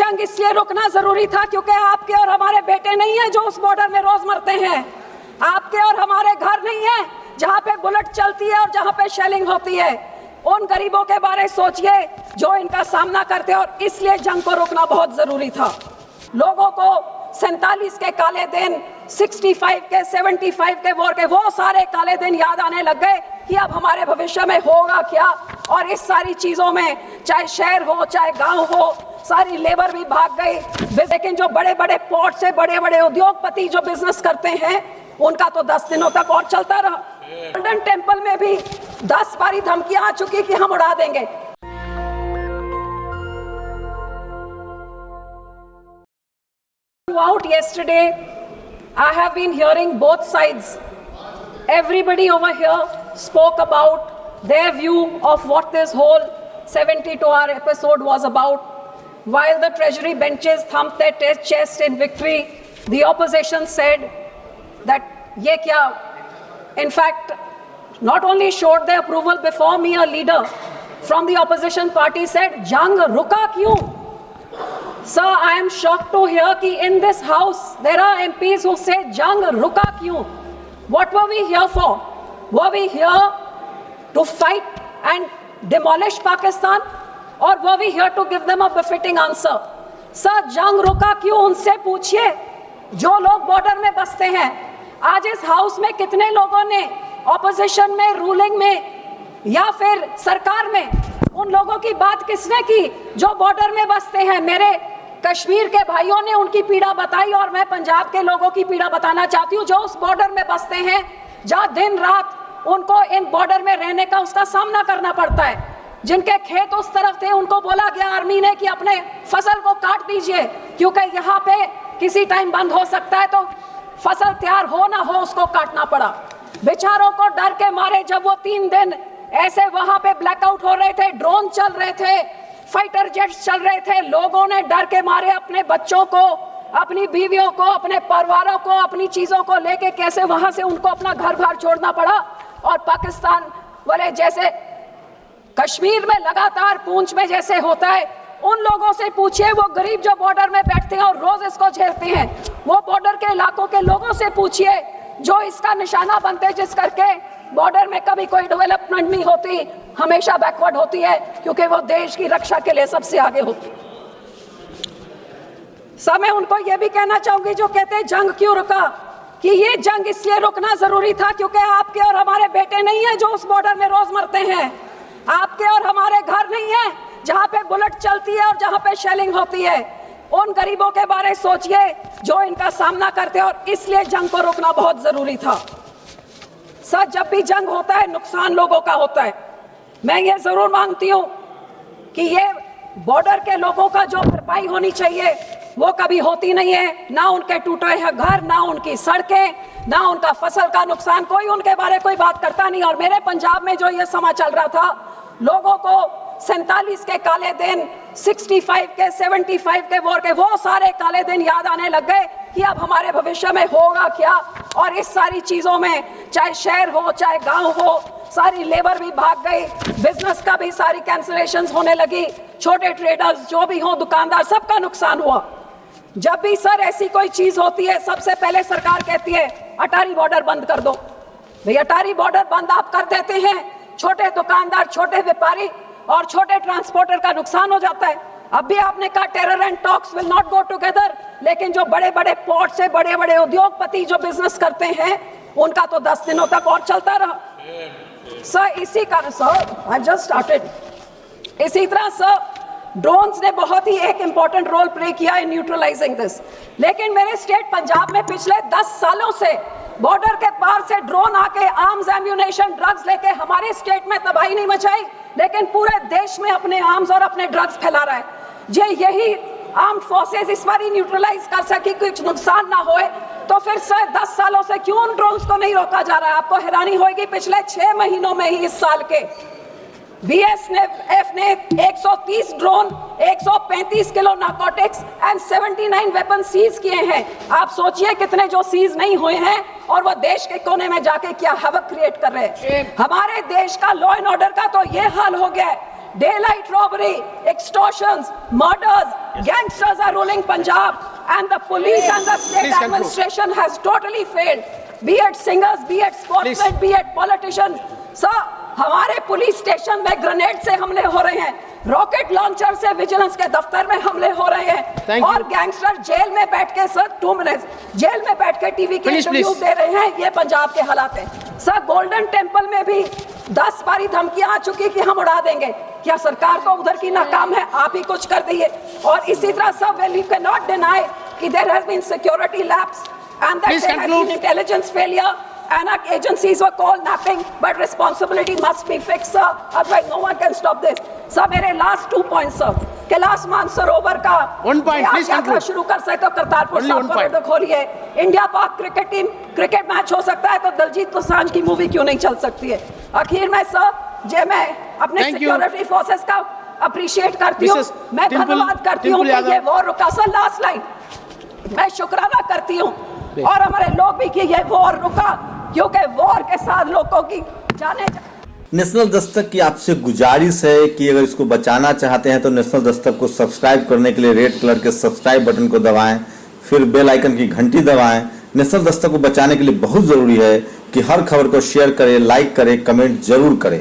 जंग इसलिए रुकना जरूरी था क्योंकि आपके और हमारे बेटे नहीं है जो उस बॉर्डर में रोज मरते हैं। आपके और हमारे घर नहीं है जहां पे बुलेट चलती है और जहां पे शेलिंग होती है। उन गरीबों के बारे सोचिए जो इनका सामना करते हैं, और इसलिए जंग को रोकना बहुत जरूरी था। लोगों को 47 के काले दिन, 65 के, 75 के वॉर के वो सारे काले दिन याद आने लग गए कि अब हमारे भविष्य में होगा क्या। और इस सारी चीजों में चाहे शहर हो चाहे गांव हो, सारी लेबर भी भाग गई। लेकिन जो बड़े बड़े पोर्ट से बड़े बड़े उद्योगपति जो बिजनेस करते हैं उनका तो 10 दिनों तक और चलता रहा। गोल्डन टेम्पल में भी 10 बारी धमकियां आ चुकी कि हम उड़ा देंगे। Out yesterday, I have been hearing both sides. Everybody over here spoke about their view of what this whole 72-hour episode was about. While the Treasury benches thumped their chest in victory, the opposition said that ye kya? In fact, not only showed their approval before me, a leader from the opposition party said, "Jang ruka kyun?" Sir, I am shocked to hear that in this house there are MPs who say, "Jang ruka kyun?" What were we here for? Were we here to fight and demolish Pakistan, or were we here to give them a befitting answer? Sir, jang रुका क्यों उनसे पूछिए जो लोग border में बसते हैं। आज इस हाउस में कितने लोगों ने ऑपोजिशन में, रूलिंग में या फिर सरकार में, उन लोगों की बात किसने की जो बॉर्डर में बसते हैं? मेरे कश्मीर के भाइयों ने उनकी पीड़ा बताई और मैं पंजाब के लोगों की पीड़ा बताना चाहती हूँ जो उस बॉर्डर में बसते हैं, जहाँ दिन रात उनको इन बॉर्डर में रहने का उसका सामना करना पड़ता है। जिनके खेत उस तरफ थे उनको बोला गया आर्मी ने कि अपने फसल को काट दीजिए क्योंकि यहाँ पे किसी टाइम बंद हो सकता है, तो फसल तैयार हो ना हो उसको काटना पड़ा। बेचारों को डर के मारे जब वो 3 दिन ऐसे वहां पे ब्लैकआउट हो रहे थे, ड्रोन चल रहे थे, फाइटर जेट्स चल रहे थे, लोगों ने डर के मारे अपने बच्चों को, अपनी बीवियों को, अपने परिवारों को, अपनी चीजों को लेके कैसे वहां से उनको अपना घर बार छोड़ना पड़ा। और पाकिस्तान वाले जैसे कश्मीर में लगातार पूंछ में जैसे होता है, उन लोगों से पूछिए वो गरीब जो बॉर्डर में बैठते हैं और रोज इसको झेलते हैं, वो बॉर्डर के इलाकों के लोगों से पूछिए जो इसका निशाना बनते हैं, जिस करके बॉर्डर में कभी कोई डेवलपमेंट नहीं होती, हमेशा बैकवर्ड होती है क्योंकि वो देश की रक्षा के लिए सबसे आगे होती। सब मैं उनको ये भी कहना चाहूंगी जो कहते हैं जंग क्यों रुका, कि ये जंग इसलिए रुकना जरूरी था क्योंकि आपके और हमारे बेटे नहीं है जो उस बॉर्डर में रोज मरते हैं। आपके और हमारे घर नहीं है जहां पे बुलेट चलती है और जहां पे शेलिंग होती है। उन गरीबों के बारे सोचिए जो इनका सामना करते हैं, और इसलिए जंग को रोकना बहुत जरूरी था। सर, जब भी जंग होता है नुकसान लोगों का होता है। मैं ये जरूर मानती हूँ कि ये बॉर्डर के लोगों का जो भरपाई होनी चाहिए वो कभी होती नहीं है, ना उनके टूटे हैं घर, ना उनकी सड़कें, ना उनका फसल का नुकसान, कोई उनके बारे कोई बात करता नहीं। और मेरे पंजाब में जो ये समा चल रहा था, लोगों को 47 के काले दिन, 65 के, 75 के वॉर के वो सारे काले दिन याद आने लग गए कि अब हमारे भविष्य में होगा क्या। और इस सारी चीजों में चाहे शहर हो चाहे गांव हो, सारी लेबर भी भाग गई, बिजनेस का भी सारी कैंसिलेशंस होने लगी, छोटे ट्रेडर्स जो भी हो, दुकानदार, सबका नुकसान हुआ। जब भी सर ऐसी कोई चीज होती है सबसे पहले सरकार कहती है अटारी बॉर्डर बंद कर दो। भाई अटारी बॉर्डर बंद आप कर देते हैं, छोटे दुकानदार, छोटे व्यापारी और छोटे ट्रांसपोर्टर का नुकसान हो जाता है। अब भी आपने कहा terror and talks will not go together, लेकिन जो बड़े बड़े पोर्ट से बड़े बड़े उद्योगपति जो बिजनेस करते हैं उनका तो 10 दिनों तक और चलता रहा। सर इसी कारण सर आई जस्ट स्टार्टेड इसी तरह सर ड्रोन्स ने बहुत ही एक इंपॉर्टेंट रोल प्ले किया इन न्यूट्रलाइजिंग दिस। लेकिन मेरे स्टेट पंजाब में पिछले 10 सालों से बॉर्डर के पार से ड्रोन आके आर्म्स, एम्यूनेशन, ड्रग्स लेके हमारे स्टेट में तबाही नहीं मचाई, लेकिन पूरे देश में अपने आर्म्स और अपने ड्रग्स फैला रहा है। जे यही आर्म्ड फोर्सेस इस बार न्यूट्रलाइज कर सके, कुछ नुकसान ना होए, तो फिर सर 10 सालों से क्यों उन ड्रोन्स को नहीं रोका जा रहा है? आपको हैरानी होगी, पिछले 6 महीनों में ही इस साल के बीएसएफ ने 130 drone, 135 kilo narcotics and 79 weapon seize किए हैं। आप सोचिए कितने जो सीज नहीं हुए हैं और वो देश के कोने में जाके क्या हैवक क्रिएट कर रहे हैं। हमारे देश का लॉ एंड ऑर्डर का तो ये हाल हो गया है Daylight robbery, extortions, murders, gangsters are ruling Punjab, and the police and the state Please conclude. administration has totally failed. Be it singers, be it sportsmen, be it politicians. Sir, हमारे police station में grenade से हमले हो रहे हैं, rocket launcher से vigilance के दफ्तर में हमले हो रहे हैं, Thank और you. गैंगस्टर जेल में बैठ के सर 2 मिनट्स जेल में बैठ के टीवी के Please, इंटरव्यू please. दे रहे हैं. ये पंजाब के हालात हैं. सर गोल्डन टेम्पल में भी 10 बारी धमकियां आ चुकी कि हम उड़ा देंगे. क्या सरकार को उधर की नाकाम है? आप ही कुछ कर दिए. और इसी तरह सब well you can not deny कि there has been security lapse and that Please there has conclude. Been intelligence failure. And our agencies were called napping, but responsibility must be fixed, sir. Otherwise, no one can stop this. Sir, मेरे last 2 points, sir. Kailash Mansarovar का 1 point, please यात्रा conclude. शुरू कर सकते हो, Kartarpur Only 1 साहब point. Corridor खोलिए. India पाक क्रिकेट टीम क्रिकेट मैच हो सकता है तो दलजीत दोसांझ की मूवी क्यों नहीं चल सकती है? आखिर में सर, मैं अपने Thank you. सिक्योरिटी फोर्सेस का अप्रिशिएट करती हूँ. Mrs. मैं Dimple- धन्यवाद करती हूँ Dimple कि ये Yadav. वॉर रुका. सर लास्ट लाइन, मैं शुक्राना करती हूँ और हमारे लोग भी कि ये वॉर रुका, क्योंकि वॉर के साथ लोगों की जाने नेशनल दस्तक की आपसे गुजारिश है कि अगर इसको बचाना चाहते हैं तो नेशनल दस्तक को सब्सक्राइब करने के लिए रेड कलर के सब्सक्राइब बटन को दबाएं, फिर बेल आइकन की घंटी दबाएं. नेशनल दस्तक को बचाने के लिए बहुत जरूरी है कि हर खबर को शेयर करें, लाइक करें, कमेंट जरूर करें.